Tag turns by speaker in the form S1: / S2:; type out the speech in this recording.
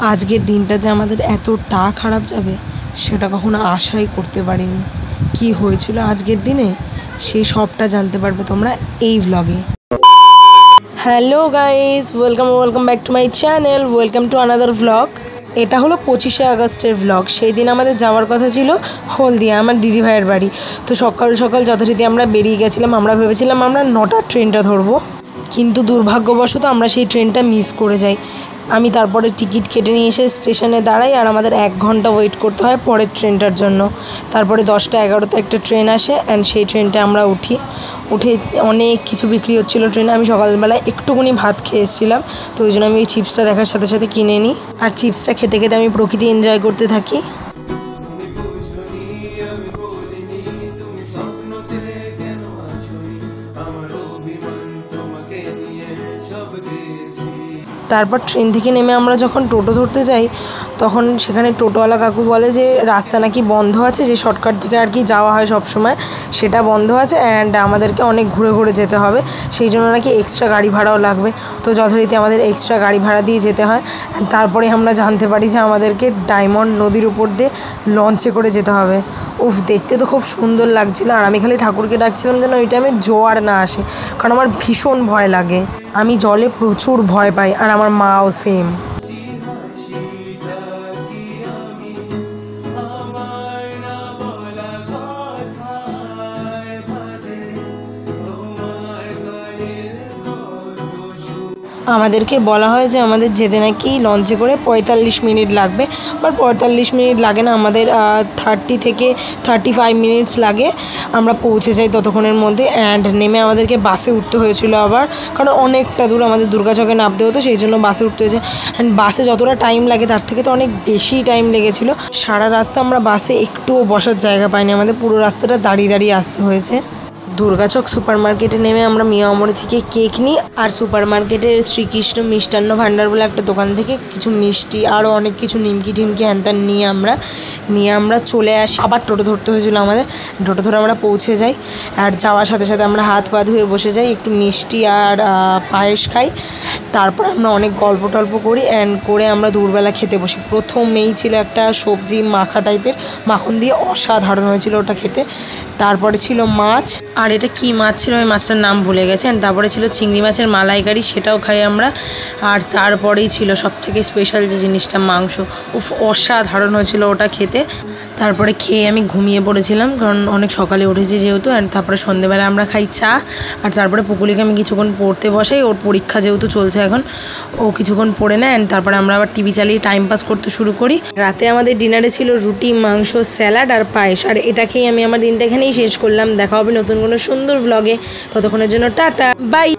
S1: আজকের দিনটা যে আমাদের এতটা খারাপ যাবে সেটা কখনো আশাই করতে পারিনি। কি হয়েছিল আজকের দিনে সেই সবটা জানতে পারবে তোমরা এই ব্লগে। Hello guys, welcome back to my channel, welcome to another blog. এটা হলো 25শে আগস্টের ব্লগ। সেই দিন আমাদের যাওয়ার কথা ছিল হলদিয়া, আমার দিদি ভাইয়ের বাড়ি। তো সকাল সকাল যথারীতি আমরা বেরিয়ে গেছিলাম। আমরা ভেবেছিলাম আমরা 9টার ট্রেনটা ধরবো, কিন্তু দুর্ভাগ্যবশত আমরা সেই ট্রেনটা মিস করে যাই। আমি তারপরে টিকিট কেটে নিয়ে এসে স্টেশনে দাঁড়াই, আর আমাদের 1 ঘন্টা ওয়েট করতে হয় পরের ট্রেনটার জন্য। তারপরে 10টা 11তে একটা ট্রেন আসে, অ্যান্ড সেই ট্রেনটা আমরা উঠে অনেক কিছু বিক্রি হচ্ছিলো ট্রেনে। আমি সকালবেলায় একটুখানি ভাত খেয়ে এসেছিলাম, তো ওই জন্য আমি ওই চিপসটা দেখার সাথে সাথে কিনে নিই, আর চিপসটা খেতে খেতে আমি প্রকৃতি এনজয় করতে থাকি। তারপর ট্রেন থেকে নেমে আমরা যখন টোটো ধরতে যাই, তখন সেখানে টোটোওয়ালা কাকু বলে যে রাস্তা নাকি বন্ধ আছে, যে শর্টকাট থেকে আর কি যাওয়া হয় সব সময়, সেটা বন্ধ আছে, অ্যান্ড আমাদেরকে অনেক ঘুরে ঘুরে যেতে হবে, সেই জন্য নাকি এক্সট্রা গাড়ি ভাড়াও লাগবে। তো যথারীতি আমাদের এক্সট্রা গাড়ি ভাড়া দিয়ে যেতে হয়। তারপরে আমরা জানতে পারি যে আমাদেরকে ডায়মন্ড নদীর উপর দিয়ে লঞ্চে করে যেতে হবে। উফ, দেখতে তো খুব সুন্দর লাগছিল, আর আমি খালি ঠাকুরকে ডাকছিলাম যেন ওই টাইমে জোয়ার না আসে, কারণ আমার ভীষণ ভয় লাগে। আমি জলে প্রচুর ভয় পাই, আর আমার মাও সেম। আমাদেরকে বলা হয় যে আমাদের যেতে নাকি লঞ্চে করে 45 মিনিট লাগবে, বাট 45 মিনিট লাগে না, আমাদের 30 থেকে 35 মিনিটস লাগে। আমরা পৌঁছে যাই ততক্ষণের মধ্যে, অ্যান্ড নেমে আমাদেরকে বাসে উঠতে হয়েছিল আবার, কারণ অনেকটা দূর আমাদের দুর্গাচকে নামতে হতো, সেই জন্য বাসে উঠতে হয়েছে। অ্যান্ড বাসে যতটা টাইম লাগে তার থেকে তো অনেক বেশি টাইম লেগেছিলো। সারা রাস্তা আমরা বাসে একটুও বসার জায়গা পাইনি, আমাদের পুরো রাস্তাটা দাঁড়িয়ে দাঁড়িয়ে আসতে হয়েছে। দুর্গাচক সুপার মার্কেটে নেমে আমরা মিয়ামরি থেকে কেক নিই, আর সুপার মার্কেটের শ্রীকৃষ্ণ মিষ্টান্ন ভাণ্ডার বলে একটা দোকান থেকে কিছু মিষ্টি আরও অনেক কিছু নিমকি টিমকি হ্যানত্যান নিয়ে আমরা চলে আসি। আবার টোটো ধরতে হয়েছিল আমাদের, টোটো ধরে আমরা পৌঁছে যাই, আর যাওয়ার সাথে সাথে আমরা হাত পা ধুয়ে বসে যাই, একটু মিষ্টি আর পায়েস খাই। তারপর আমরা অনেক গল্প টল্প করি, অ্যান্ড করে আমরা দুপুরবেলা খেতে বসি। প্রথমেই ছিল একটা সবজি মাখা টাইপের, মাখন দিয়ে, অসাধারণ হয়েছিল ওটা খেতে। তারপরে ছিল মাছ, আর এটা কি মাছ ছিল আমি মাছটার নাম ভুলে গেছি। অ্যান্ড তারপরে ছিল চিংড়ি মাছের মালাইকারি, সেটাও খাই আমরা। আর তারপরেই ছিল সবথেকে স্পেশাল যে জিনিসটা, মাংস। উফ, অসাধারণ হয়েছিল ওটা খেতে। তারপরে খেয়ে আমি ঘুমিয়ে পড়েছিলাম, কারণ অনেক সকালে উঠেছি যেহেতু। অ্যান্ড তারপরে সন্ধ্যেবেলা আমরা খাই চা, আর তারপরে পুকুলিকে আমি কিছুক্ষণ পড়তে বসাই, ওর পরীক্ষা যেহেতু চলছে এখন, ও কিছুক্ষণ পড়ে নেয়। অ্যান্ড তারপরে আমরা আবার টিভি চালিয়ে টাইম পাস করতে শুরু করি। রাতে আমাদের ডিনারে ছিল রুটি, মাংস, স্যালাড আর পায়েস, আর এটা খেয়ে আমি আমার দিনটা এখানেই শেষ করলাম। দেখা হবে নতুন কোনো সুন্দর ব্লগে, ততক্ষণের জন্য টাটা, বাই।